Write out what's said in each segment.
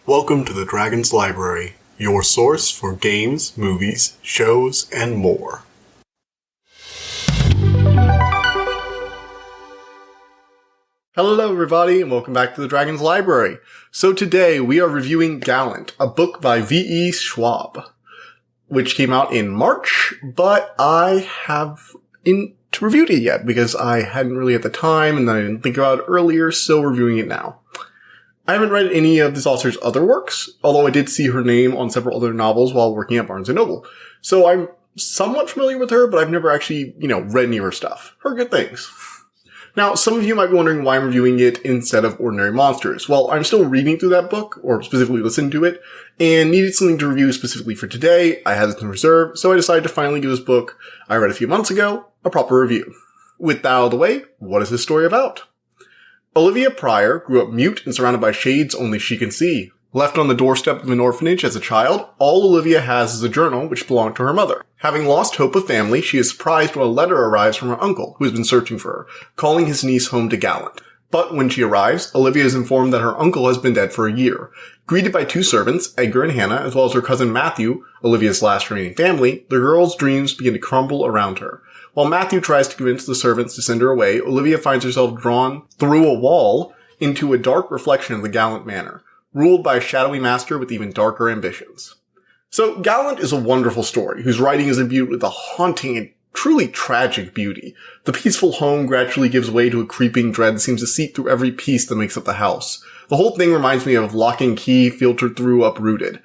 Welcome to the Dragon's Library, your source for games, movies, shows, and more. Hello everybody, and welcome back to the Dragon's Library. So today we are reviewing Gallant, a book by V.E. Schwab, which came out in March, but I haven't reviewed it yet because I hadn't really at the time, and then I didn't think about it earlier, so we're reviewing it now. I haven't read any of this author's other works, although I did see her name on several other novels while working at Barnes & Noble. So I'm somewhat familiar with her, but I've never actually, read any of her stuff. Heard good things. Now, some of you might be wondering why I'm reviewing it instead of Ordinary Monsters. Well, I'm still reading through that book, or specifically listening to it, and needed something to review specifically for today. I had this in reserve, so I decided to finally give this book I read a few months ago a proper review. With that out of the way, what is this story about? Olivia Pryor grew up mute and surrounded by shades only she can see. Left on the doorstep of an orphanage as a child, all Olivia has is a journal which belonged to her mother. Having lost hope of family, she is surprised when a letter arrives from her uncle, who has been searching for her, calling his niece home to Gallant. But when she arrives, Olivia is informed that her uncle has been dead for a year. Greeted by two servants, Edgar and Hannah, as well as her cousin Matthew, Olivia's last remaining family, the girl's dreams begin to crumble around her. While Matthew tries to convince the servants to send her away, Olivia finds herself drawn through a wall into a dark reflection of the Gallant Manor, ruled by a shadowy master with even darker ambitions. So, Gallant is a wonderful story, whose writing is imbued with a haunting and truly tragic beauty. The peaceful home gradually gives way to a creeping dread that seems to seep through every piece that makes up the house. The whole thing reminds me of Lock and Key filtered through Uprooted.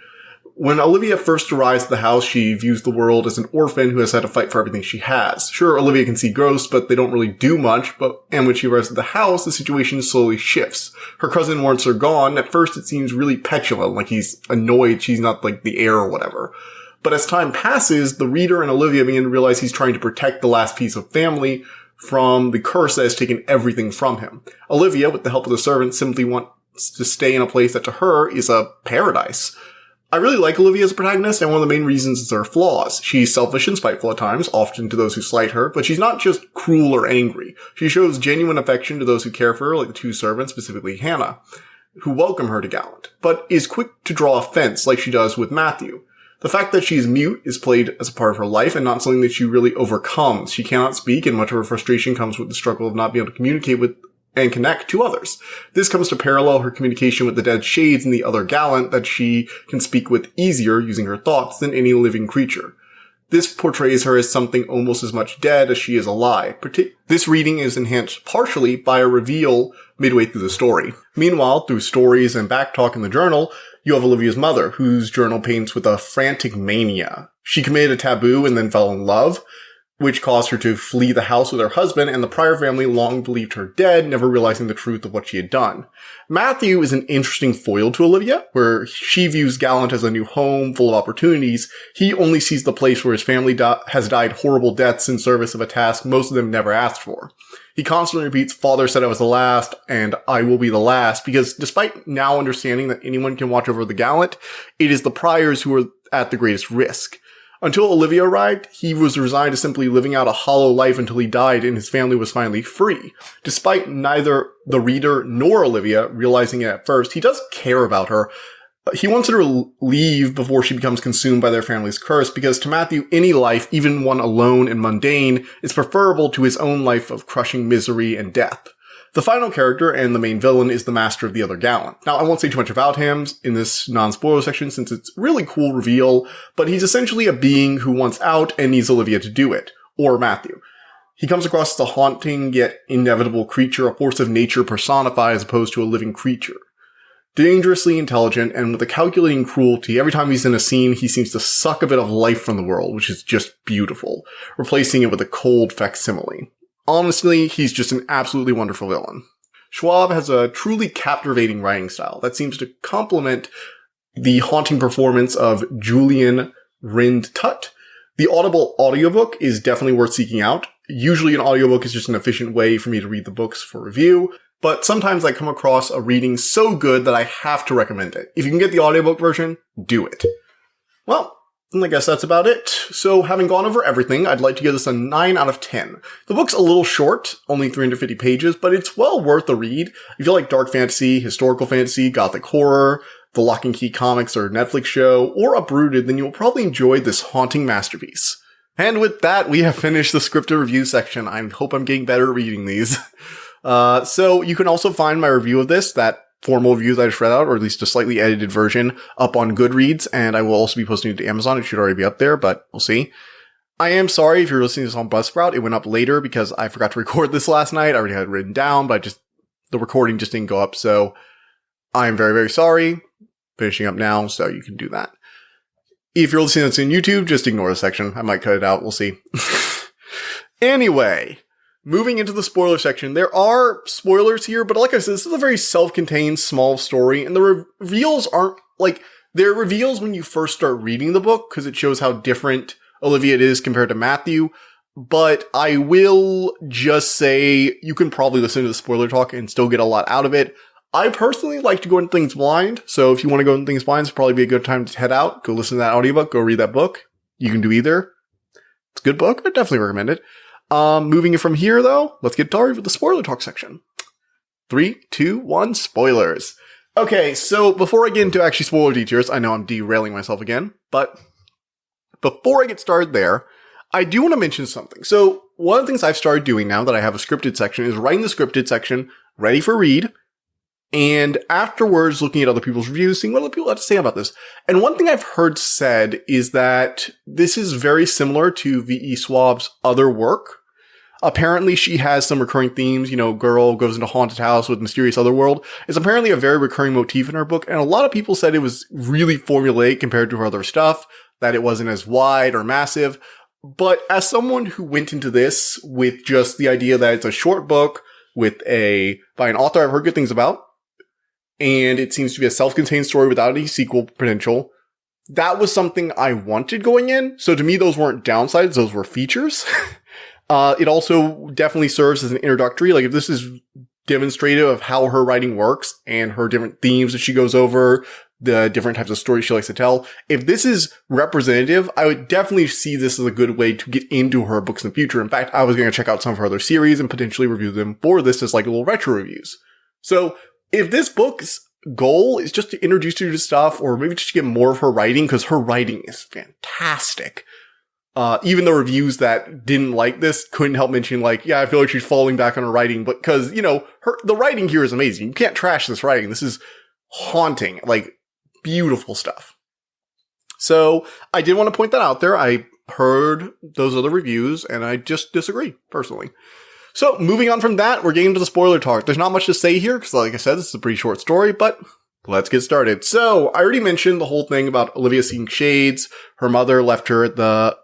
When Olivia first arrives at the house, she views the world as an orphan who has had to fight for everything she has. Sure, Olivia can see ghosts, but they don't really do much, and when she arrives at the house, the situation slowly shifts. Her cousin wants her gone. At first, it seems really petulant, like he's annoyed she's not like the heir or whatever. But as time passes, the reader and Olivia begin to realize he's trying to protect the last piece of family from the curse that has taken everything from him. Olivia, with the help of the servants, simply wants to stay in a place that to her is a paradise. I really like Olivia as a protagonist, and one of the main reasons is her flaws. She's selfish and spiteful at times, often to those who slight her, but she's not just cruel or angry. She shows genuine affection to those who care for her, like the two servants, specifically Hannah, who welcome her to Gallant, but is quick to draw offense like she does with Matthew. The fact that she's mute is played as a part of her life and not something that she really overcomes. She cannot speak, and much of her frustration comes with the struggle of not being able to communicate with and connect to others. This comes to parallel her communication with the dead shades and the other Gallant that she can speak with easier using her thoughts than any living creature. This portrays her as something almost as much dead as she is alive. This reading is enhanced partially by a reveal midway through the story. Meanwhile, through stories and backtalk in the journal, you have Olivia's mother, whose journal paints with a frantic mania. She committed a taboo and then fell in love, which caused her to flee the house with her husband, and the Pryor family long believed her dead, never realizing the truth of what she had done. Matthew is an interesting foil to Olivia, where she views Gallant as a new home full of opportunities. He only sees the place where his family has died horrible deaths in service of a task most of them never asked for. He constantly repeats, "Father said I was the last, and I will be the last," because despite now understanding that anyone can watch over the Gallant, it is the Pryors who are at the greatest risk. Until Olivia arrived, he was resigned to simply living out a hollow life until he died and his family was finally free. Despite neither the reader nor Olivia realizing it at first, he does care about her. He wants her to leave before she becomes consumed by their family's curse, because to Matthew, any life, even one alone and mundane, is preferable to his own life of crushing misery and death. The final character and the main villain is the master of the other Gallant. Now, I won't say too much about him in this non-spoiler section since it's a really cool reveal, but he's essentially a being who wants out and needs Olivia to do it, or Matthew. He comes across as a haunting yet inevitable creature, a force of nature personified as opposed to a living creature. Dangerously intelligent and with a calculating cruelty, every time he's in a scene, he seems to suck a bit of life from the world, which is just beautiful, replacing it with a cold facsimile. Honestly, he's just an absolutely wonderful villain. Schwab has a truly captivating writing style that seems to complement the haunting performance of Julian Rind-Tut. The Audible audiobook is definitely worth seeking out. Usually an audiobook is just an efficient way for me to read the books for review, but sometimes I come across a reading so good that I have to recommend it. If you can get the audiobook version, do it. Well, I guess that's about it. So having gone over everything, I'd like to give this a 9 out of 10. The book's a little short, only 350 pages, but it's well worth the read. If you like dark fantasy, historical fantasy, gothic horror, the Lock and Key comics or Netflix show, or Uprooted, then you'll probably enjoy this haunting masterpiece. And with that, we have finished the scripted review section. I hope I'm getting better at reading these. So you can also find my review of this, that formal review that I just read out, or at least a slightly edited version, up on Goodreads, and I will also be posting it to Amazon. It should already be up there, but we'll see. I am sorry if you're listening to this on Buzzsprout. It went up later because I forgot to record this last night. I already had it written down, but the recording just didn't go up, so I'm very, very sorry. Finishing up now, so you can do that. If you're listening to this on YouTube, just ignore the section. I might cut it out. We'll see. Anyway, moving into the spoiler section. There are spoilers here, but like I said, this is a very self-contained small story, and the reveals aren't, they're reveals when you first start reading the book, because it shows how different Olivia is compared to Matthew. But I will just say you can probably listen to the spoiler talk and still get a lot out of it. I personally like to go into things blind, so if you want to go into things blind, it's probably be a good time to head out, go listen to that audiobook, go read that book. You can do either. It's a good book. I definitely recommend it. Moving it from here, though, let's get started with the spoiler talk section. 3, 2, 1, spoilers. Okay, so before I get into actually spoiler details, I know I'm derailing myself again, but before I get started there, I do want to mention something. So one of the things I've started doing now that I have a scripted section is writing the scripted section ready for read, and afterwards looking at other people's reviews, seeing what other people have to say about this. And one thing I've heard said is that this is very similar to V.E. Schwab's other work. Apparently she has some recurring themes, girl goes into haunted house with mysterious otherworld. It's apparently a very recurring motif in her book, and a lot of people said it was really formulaic compared to her other stuff, that it wasn't as wide or massive. But as someone who went into this with just the idea that it's a short book by an author I've heard good things about, and it seems to be a self-contained story without any sequel potential, that was something I wanted going in. So to me, those weren't downsides, those were features. It also definitely serves as an introductory. If this is demonstrative of how her writing works and her different themes that she goes over, the different types of stories she likes to tell, if this is representative, I would definitely see this as a good way to get into her books in the future. In fact, I was going to check out some of her other series and potentially review them for this as little retro reviews. So if this book's goal is just to introduce you to stuff, or maybe just to get more of her writing, because her writing is fantastic. Even the reviews that didn't like this couldn't help mention I feel like she's falling back on her writing, but because, the writing here is amazing. You can't trash this writing. This is haunting, beautiful stuff. So I did want to point that out there. I heard those other reviews and I just disagree personally. So moving on from that, we're getting to the spoiler talk. There's not much to say here because, like I said, this is a pretty short story, but let's get started. So I already mentioned the whole thing about Olivia seeing shades. Her mother left her at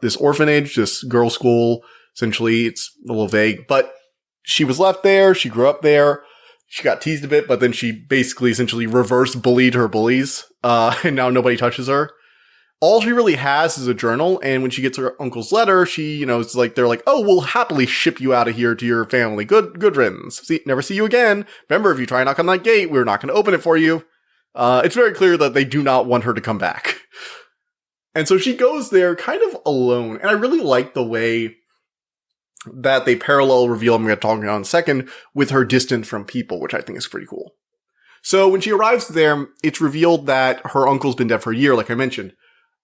this orphanage, this girls' school. Essentially, it's a little vague, but she was left there. She grew up there. She got teased a bit, but then she basically essentially reverse bullied her bullies. And now nobody touches her. All she really has is a journal, and when she gets her uncle's letter, she, it's they're like, oh, we'll happily ship you out of here to your family. Good riddance. Never see you again. Remember, if you try and knock on that gate, we're not going to open it for you. It's very clear that they do not want her to come back. And so she goes there kind of alone, and I really like the way that they parallel reveal, I'm going to talk about in a second, with her distance from people, which I think is pretty cool. So when she arrives there, it's revealed that her uncle's been dead for a year, like I mentioned.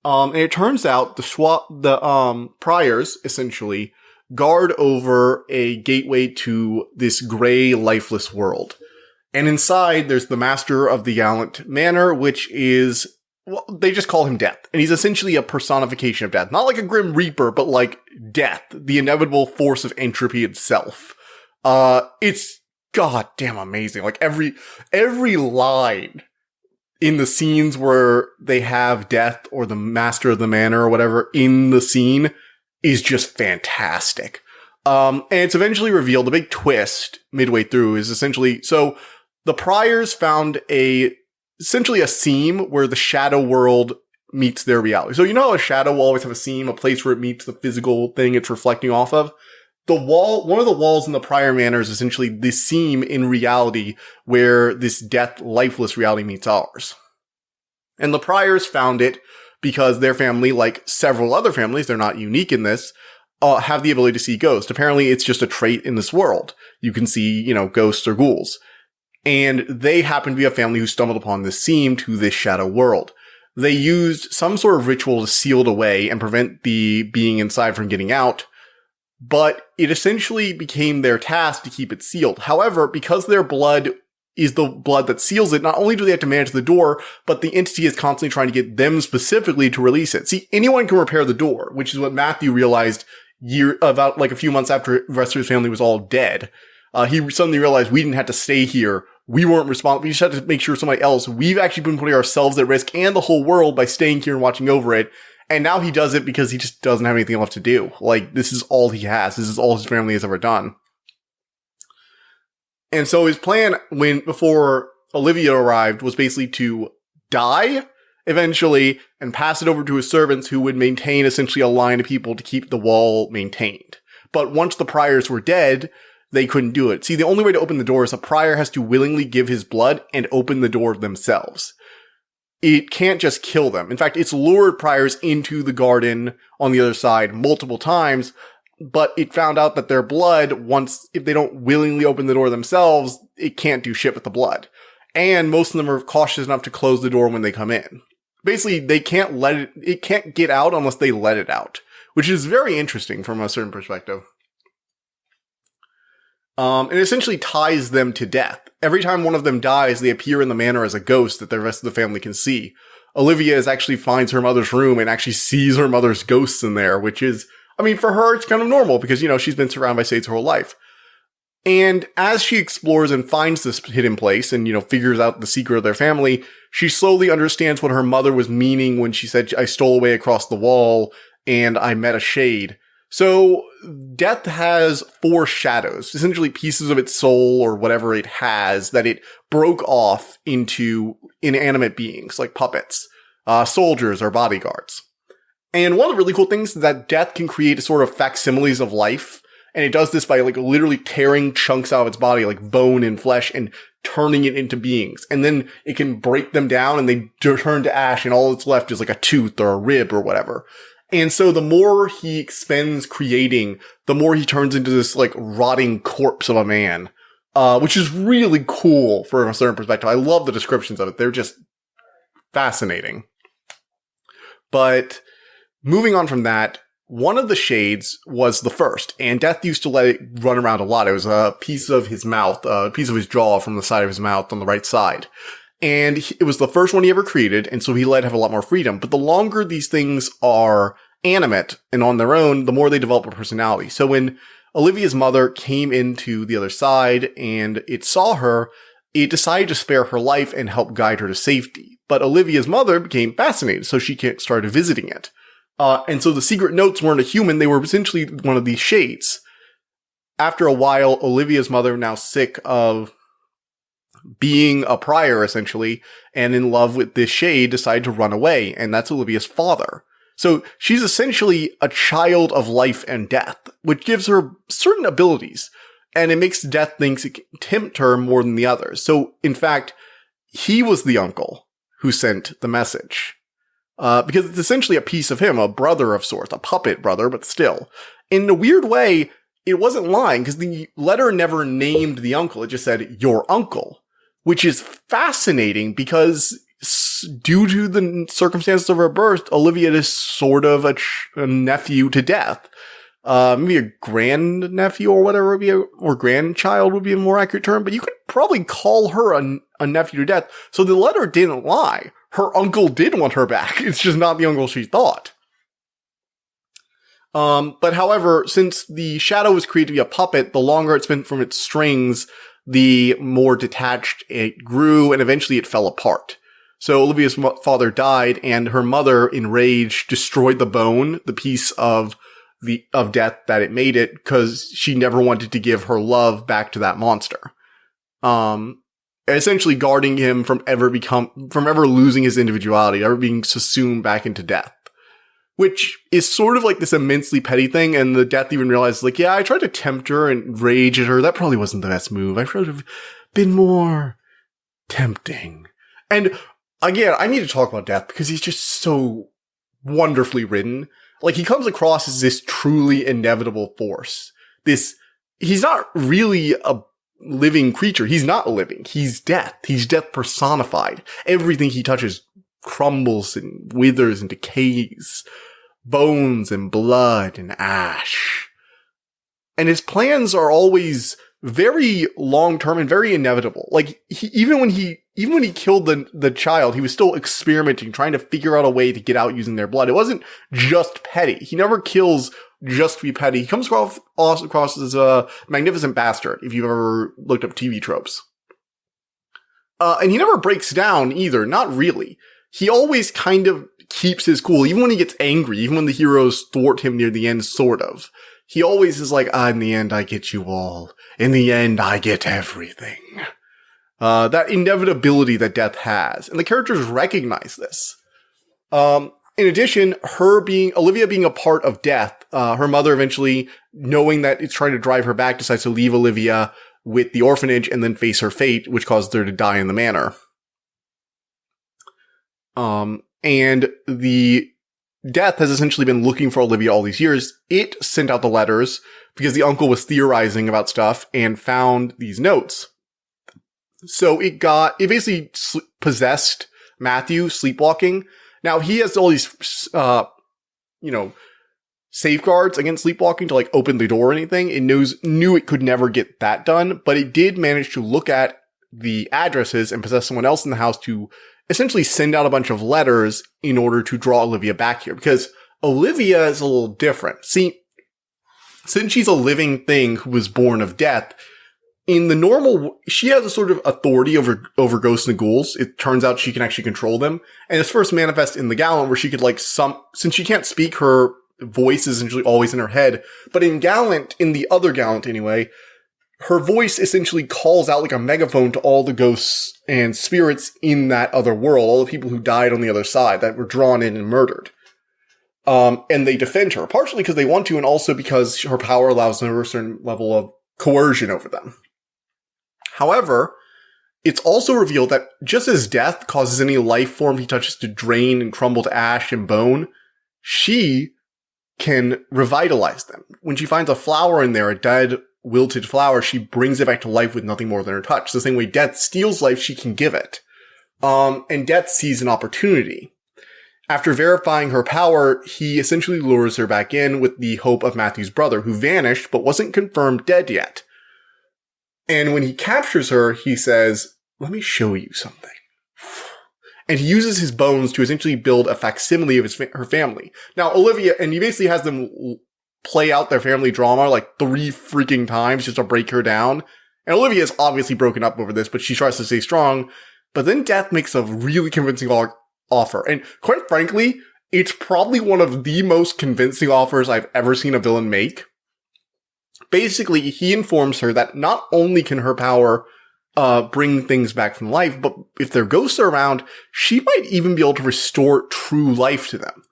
And it turns out the Priors, essentially, guard over a gateway to this gray, lifeless world. And inside, there's the master of the Gallant Manor, which is, they just call him Death. And he's essentially a personification of death. Not like a Grim Reaper, but death, the inevitable force of entropy itself. It's goddamn amazing. Every line in the scenes where they have Death or the master of the manor or whatever in the scene is just fantastic. And it's eventually revealed, the big twist midway through is essentially, so the Priors found essentially a seam where the shadow world meets their reality. So how a shadow will always have a seam, a place where it meets the physical thing it's reflecting off of? One of the walls in the Prior Manor is essentially the seam in reality where this death, lifeless reality meets ours. And the Priors found it because their family, like several other families, they're not unique in this, have the ability to see ghosts. Apparently, it's just a trait in this world. You can see, ghosts or ghouls. And they happen to be a family who stumbled upon this seam to this shadow world. They used some sort of ritual to seal it away and prevent the being inside from getting out, but it essentially became their task to keep it sealed. However, because their blood is the blood that seals it, not only do they have to manage the door, but the entity is constantly trying to get them specifically to release it. See, anyone can repair the door, which is what Matthew realized about like a few months after the rest of his family was all dead. He suddenly realized we didn't have to stay here. We weren't responsible. We just had to make sure somebody else. We've actually been putting ourselves at risk and the whole world by staying here and watching over it. And now he does it because he just doesn't have anything left to do. Like, this is all he has. This is all his family has ever done. And so his plan before Olivia arrived was basically to die eventually and pass it over to his servants who would maintain essentially a line of people to keep the wall maintained. But once the priors were dead, they couldn't do it. See, the only way to open the door is a prior has to willingly give his blood and open the door themselves. It can't just kill them. In fact, it's lured priors into the garden on the other side multiple times, but it found out that their blood, if they don't willingly open the door themselves, it can't do shit with the blood. And most of them are cautious enough to close the door when they come in. Basically, it can't get out unless they let it out, which is very interesting from a certain perspective. It essentially ties them to death. Every time one of them dies, they appear in the manor as a ghost that the rest of the family can see. Olivia actually finds her mother's room and actually sees her mother's ghosts in there, which is, I mean, for her, it's kind of normal because, she's been surrounded by saints her whole life. And as she explores and finds this hidden place and, figures out the secret of their family, she slowly understands what her mother was meaning when she said, I stole away across the wall and I met a shade. So death has 4 shadows, essentially pieces of its soul or whatever it has that it broke off into inanimate beings like puppets, soldiers or bodyguards. And one of the really cool things is that death can create a sort of facsimiles of life. And it does this by literally tearing chunks out of its body, like bone and flesh, and turning it into beings. And then it can break them down and they turn to ash and all that's left is like a tooth or a rib or whatever. And so the more he expends creating, the more he turns into this rotting corpse of a man, which is really cool from a certain perspective. I love the descriptions of it. They're just fascinating. But moving on from that, one of the shades was the first, and Death used to let it run around a lot. It was a piece of his mouth, a piece of his jaw from the side of his mouth on the right side. And it was the first one he ever created, and so he let it have a lot more freedom. But the longer these things are animate and on their own, the more they develop a personality. So when Olivia's mother came into the other side and it saw her, it decided to spare her life and help guide her to safety. But Olivia's mother became fascinated, so she started visiting it. And so the secret notes weren't a human, they were essentially one of these shades. After a while, Olivia's mother, now sick of being a prior, essentially, and in love with this shade, decided to run away, and that's Olivia's father. So she's essentially a child of life and death, which gives her certain abilities, and it makes Death think it can tempt her more than the others. So, in fact, he was the uncle who sent the message. Because it's essentially a piece of him, a brother of sorts, a puppet brother, but still. In a weird way, it wasn't lying, because the letter never named the uncle, it just said, your uncle. Which is fascinating because due to the circumstances of her birth, Olivia is sort of a nephew to Death. Maybe a grandnephew or whatever or grandchild would be a more accurate term, but you could probably call her a nephew to Death. So the letter didn't lie. Her uncle did want her back. It's just not the uncle she thought. But however, since the shadow was created to be a puppet, the longer it's been from its strings, the more detached it grew, and eventually it fell apart. So Olivia's father died, and her mother, enraged, destroyed the bone, the piece of Death that it made it, because she never wanted to give her love back to that monster. Essentially guarding him from ever losing his individuality, ever being subsumed back into death. Which is sort of like this immensely petty thing, and the Death even realizes, yeah, I tried to tempt her and rage at her. That probably wasn't the best move. I should have been more tempting. And again, I need to talk about Death because he's just so wonderfully written. He comes across as this truly inevitable force. He's not really living creature. He's not living. He's death. He's death personified. Everything he touches crumbles and withers and decays. Bones and blood and ash. And his plans are always very long-term and very inevitable. Like, even when he killed the child, he was still experimenting, trying to figure out a way to get out using their blood. It wasn't just petty. He never kills just to be petty. He comes across as a magnificent bastard, if you've ever looked up TV tropes. And he never breaks down either, not really. He always kind of keeps his cool, even when he gets angry, even when the heroes thwart him near the end, sort of. He always is like, in the end, I get you all. In the end, I get everything. That inevitability that death has. And the characters recognize this. In addition, Olivia being a part of death, her mother eventually, knowing that it's trying to drive her back, decides to leave Olivia with the orphanage and then face her fate, which caused her to die in the manor. And the death has essentially been looking for Olivia all these years. It sent out the letters because the uncle was theorizing about stuff and found these notes. So it basically possessed Matthew, sleepwalking. Now he has all these, safeguards against sleepwalking to like open the door or anything. It knew it could never get that done, but it did manage to look at the addresses and possess someone else in the house to essentially send out a bunch of letters in order to draw Olivia back here, because Olivia is a little different. See, since she's a living thing who was born of death, in the normal, she has a sort of authority over ghosts and ghouls. It turns out she can actually control them. And it's first manifest in the Gallant, where she could since she can't speak, her voice is essentially always in her head. But in Gallant, in the other Gallant anyway, her voice essentially calls out like a megaphone to all the ghosts and spirits in that other world, all the people who died on the other side that were drawn in and murdered. And they defend her, partially because they want to, and also because her power allows them a certain level of coercion over them. However, it's also revealed that just as death causes any life form he touches to drain and crumble to ash and bone, she can revitalize them. When she finds a flower in there, a dead, wilted flower, she brings it back to life with nothing more than her touch. The same way death steals life, she can give it. And death sees an opportunity. After verifying her power, he essentially lures her back in with the hope of Matthew's brother, who vanished but wasn't confirmed dead yet. And when he captures her, he says, "Let me show you something." And he uses his bones to essentially build a facsimile of her family. Now, Olivia, and he basically has them play out their family drama like 3 freaking times just to break her down. And Olivia is obviously broken up over this, but she tries to stay strong. But then Death makes a really convincing offer. And quite frankly, it's probably one of the most convincing offers I've ever seen a villain make. Basically, he informs her that not only can her power bring things back from life, but if their ghosts are around, she might even be able to restore true life to them.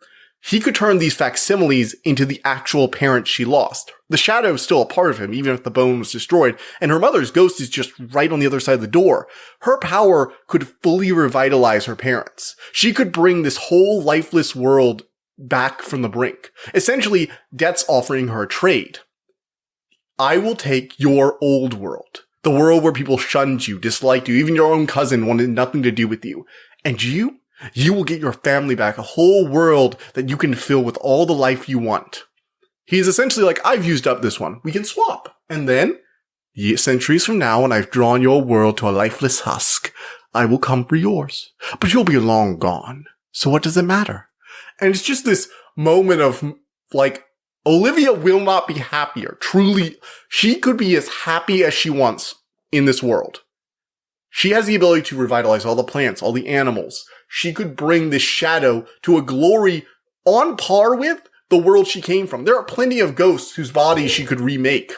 He could turn these facsimiles into the actual parents she lost. The shadow is still a part of him, even if the bone was destroyed, and her mother's ghost is just right on the other side of the door. Her power could fully revitalize her parents. She could bring this whole lifeless world back from the brink. Essentially, Death's offering her a trade. I will take your old world, the world where people shunned you, disliked you, even your own cousin wanted nothing to do with you. And you will get your family back, a whole world that you can fill with all the life you want. He's essentially like, I've used up this one. We can swap. And then, centuries from now, when I've drawn your world to a lifeless husk, I will come for yours. But you'll be long gone. So what does it matter? And it's just this moment of, like, Olivia will not be happier. Truly, she could be as happy as she wants in this world. She has the ability to revitalize all the plants, all the animals. She could bring this shadow to a glory on par with the world she came from. There are plenty of ghosts whose bodies she could remake.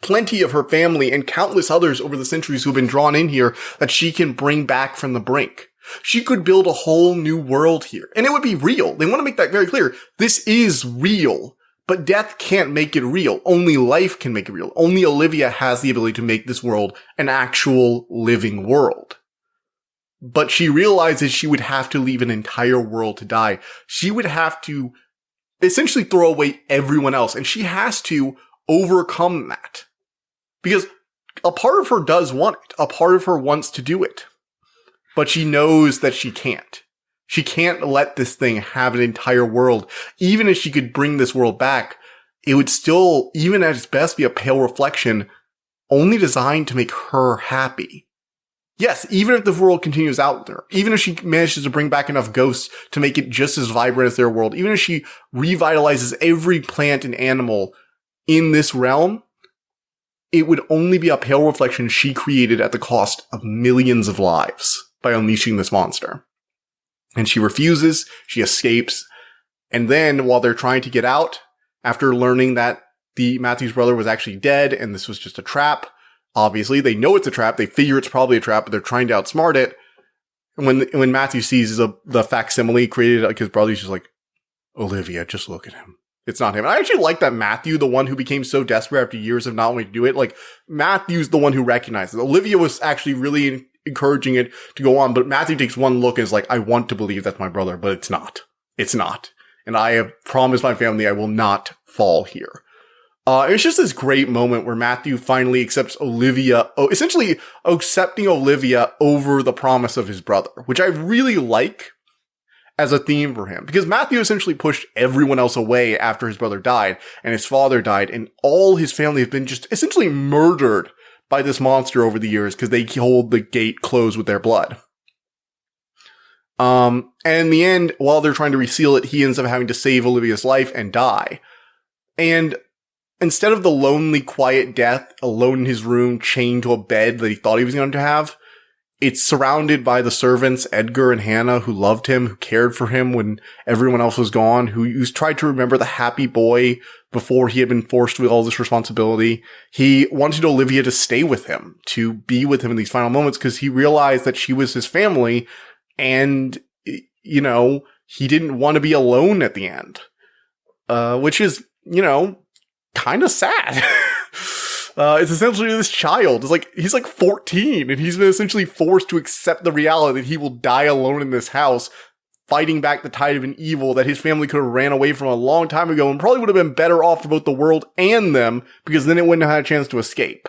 Plenty of her family and countless others over the centuries who have been drawn in here that she can bring back from the brink. She could build a whole new world here. And it would be real. They want to make that very clear. This is real. But death can't make it real. Only life can make it real. Only Olivia has the ability to make this world an actual living world. But she realizes she would have to leave an entire world to die. She would have to essentially throw away everyone else. And she has to overcome that. Because a part of her does want it. A part of her wants to do it. But she knows that she can't. She can't let this thing have an entire world. Even if she could bring this world back, it would still, even at its best, be a pale reflection, only designed to make her happy. Yes, even if the world continues out there, even if she manages to bring back enough ghosts to make it just as vibrant as their world, even if she revitalizes every plant and animal in this realm, it would only be a pale reflection she created at the cost of millions of lives by unleashing this monster. And she refuses, she escapes, and then while they're trying to get out, after learning that Matthew's brother was actually dead and this was just a trap, obviously, they know it's a trap, they figure it's probably a trap, but they're trying to outsmart it. And when Matthew sees the facsimile created like his brother, he's just like, Olivia, just look at him. It's not him. And I actually like that Matthew, the one who became so desperate after years of not wanting to do it, like, Matthew's the one who recognizes it. Olivia was actually really encouraging it to go on, but Matthew takes one look and is like, I want to believe that's my brother, but it's not. It's not. And I have promised my family I will not fall here. It's just this great moment where Matthew finally accepts Olivia, essentially accepting Olivia over the promise of his brother, which I really like as a theme for him, because Matthew essentially pushed everyone else away after his brother died and his father died, and all his family have been just essentially murdered by this monster over the years because they hold the gate closed with their blood. And in the end, while they're trying to reseal it, he ends up having to save Olivia's life and die. And instead of the lonely, quiet death, alone in his room, chained to a bed that he thought he was going to have, it's surrounded by the servants, Edgar and Hannah, who loved him, who cared for him when everyone else was gone, who tried to remember the happy boy before he had been forced with all this responsibility. He wanted Olivia to stay with him, to be with him in these final moments, because he realized that she was his family, and, you know, he didn't want to be alone at the end. Which is, you know, kind of sad. It's essentially this child. It's like, he's like 14 and he's been essentially forced to accept the reality that he will die alone in this house, fighting back the tide of an evil that his family could have ran away from a long time ago and probably would have been better off for both the world and them, because then it wouldn't have had a chance to escape.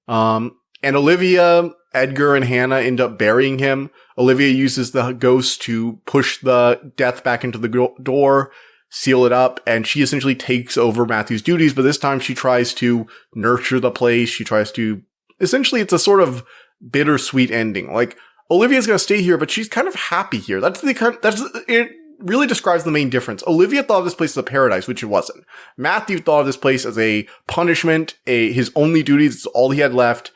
And Olivia, Edgar, and Hannah end up burying him. Olivia uses the ghost to push the death back into the door, seal it up, and she essentially takes over Matthew's duties, but this time she tries to nurture the place. She tries to, essentially, it's a sort of bittersweet ending. Like, Olivia's gonna stay here, but she's kind of happy here. It really describes the main difference. Olivia thought of this place as a paradise, which it wasn't. Matthew thought of this place as a punishment, his only duties, it's all he had left,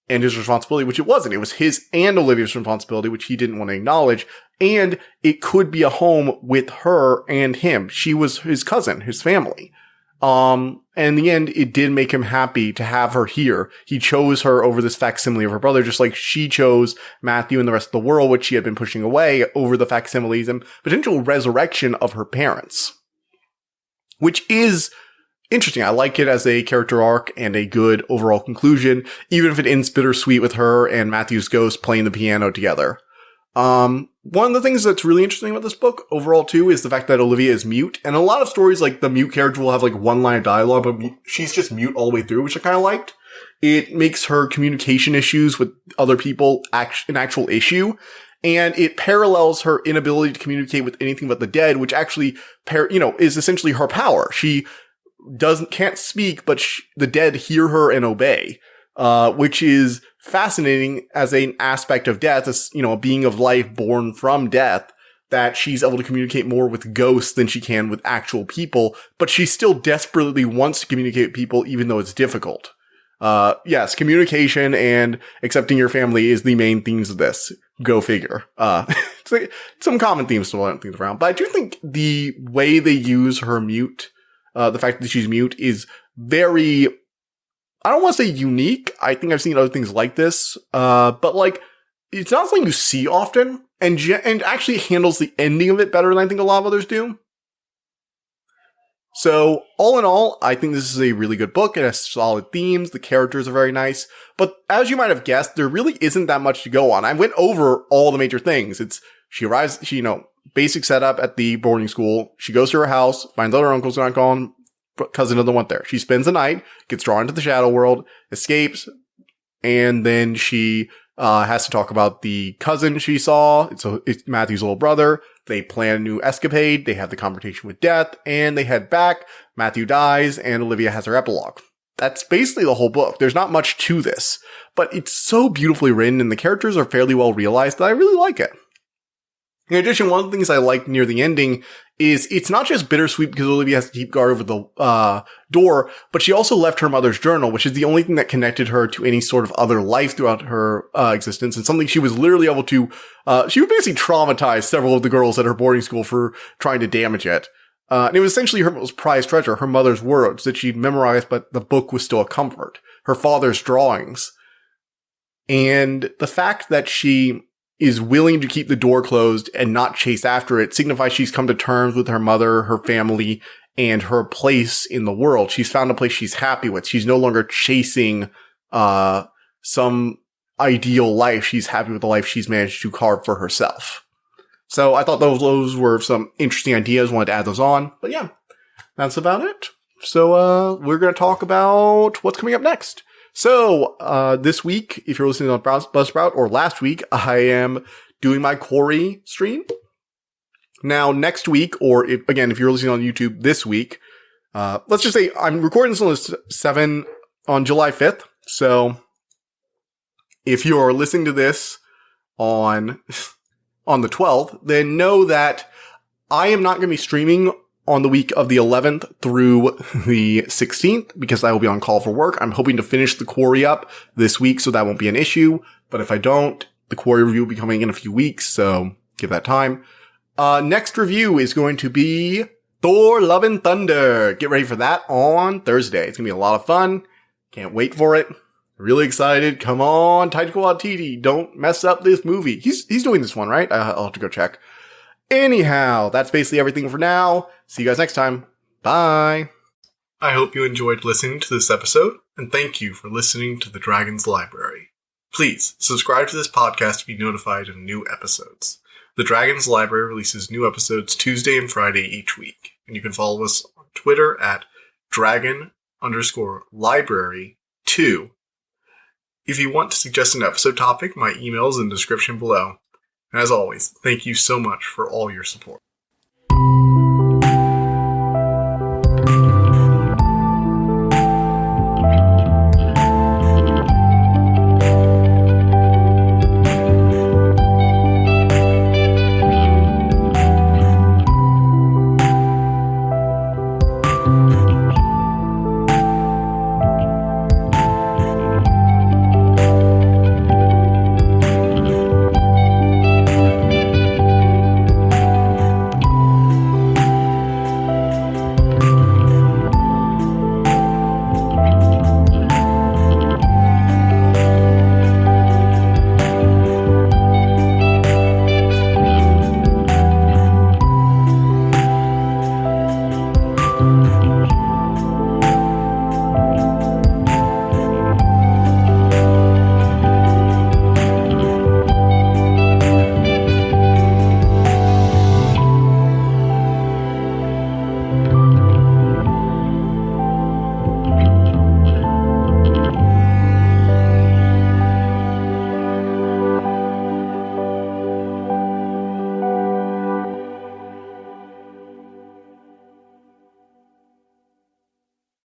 and his responsibility, which it wasn't. It was his and Olivia's responsibility, which he didn't want to acknowledge. And it could be a home with her and him. She was his cousin, his family. And in the end, it did make him happy to have her here. He chose her over this facsimile of her brother, just like she chose Matthew and the rest of the world, which she had been pushing away, over the facsimiles and potential resurrection of her parents. Which is interesting. I like it as a character arc and a good overall conclusion, even if it ends bittersweet with her and Matthew's ghost playing the piano together. One of the things that's really interesting about this book overall too is the fact that Olivia is mute, and a lot of stories like the mute character will have like one line of dialogue, but she's just mute all the way through, which I kind of liked. It makes her communication issues with other people an actual issue, and it parallels her inability to communicate with anything but the dead, which actually, is essentially her power. She can't speak, but the dead hear her and obey, which is fascinating as an aspect of death, as, a being of life born from death, that she's able to communicate more with ghosts than she can with actual people, but she still desperately wants to communicate with people even though it's difficult. Yes, communication and accepting your family is the main themes of this. Go figure. It's like some common themes to learn things around, but I do think the way they use her mute, the fact that she's mute, is very, I don't want to say unique. I think I've seen other things like this, but like, it's not something you see often, and actually handles the ending of it better than I think a lot of others do. So, all in all, I think this is a really good book. It has solid themes, the characters are very nice, but as you might have guessed, there really isn't that much to go on. I went over all the major things. She arrives, basic setup at the boarding school. She goes to her house, finds out her uncle's not gone, cousin doesn't want there. She spends the night, gets drawn into the shadow world, escapes, and then she has to talk about the cousin she saw. It's Matthew's little brother. They plan a new escapade. They have the confrontation with death, and they head back. Matthew dies, and Olivia has her epilogue. That's basically the whole book. There's not much to this, but it's so beautifully written, and the characters are fairly well realized that I really like it. In addition, one of the things I like near the ending is it's not just bittersweet because Olivia has to keep guard over the door, but she also left her mother's journal, which is the only thing that connected her to any sort of other life throughout her existence, and something she was literally able to, she would basically traumatize several of the girls at her boarding school for trying to damage it. And it was essentially her most prized treasure, her mother's words that she'd memorized, but the book was still a comfort. Her father's drawings. And the fact that she is willing to keep the door closed and not chase after it signifies she's come to terms with her mother, her family, and her place in the world. She's found a place she's happy with. She's no longer chasing some ideal life. She's happy with the life she's managed to carve for herself. So I thought those were some interesting ideas. Wanted to add those on. But yeah, that's about it. So we're going to talk about what's coming up next. So this week, if you're listening on Buzzsprout, or last week, I am doing my Quarry stream. Now, next week, or if you're listening on YouTube this week, let's just say I'm recording this on July 5th. So if you're listening to this on the 12th, then know that I am not going to be streaming on the week of the 11th through the 16th because I will be on call for work. I'm hoping to finish the Quarry up this week, so that won't be an issue. But if I don't, the Quarry review will be coming in a few weeks, so give that time. Next review is going to be Thor: Love and Thunder. Get ready for that on Thursday. It's going to be a lot of fun. Can't wait for it. Really excited. Come on, Taika Waititi. Don't mess up this movie. He's doing this one, right? I'll have to go check. Anyhow, that's basically everything for now. See you guys next time. Bye. I hope you enjoyed listening to this episode, and thank you for listening to the Dragon's Library. Please subscribe to this podcast to be notified of new episodes. The Dragon's Library releases new episodes Tuesday and Friday each week, and you can follow us on Twitter at dragon_library2. If you want to suggest an episode topic, my email is in the description below. And as always, thank you so much for all your support.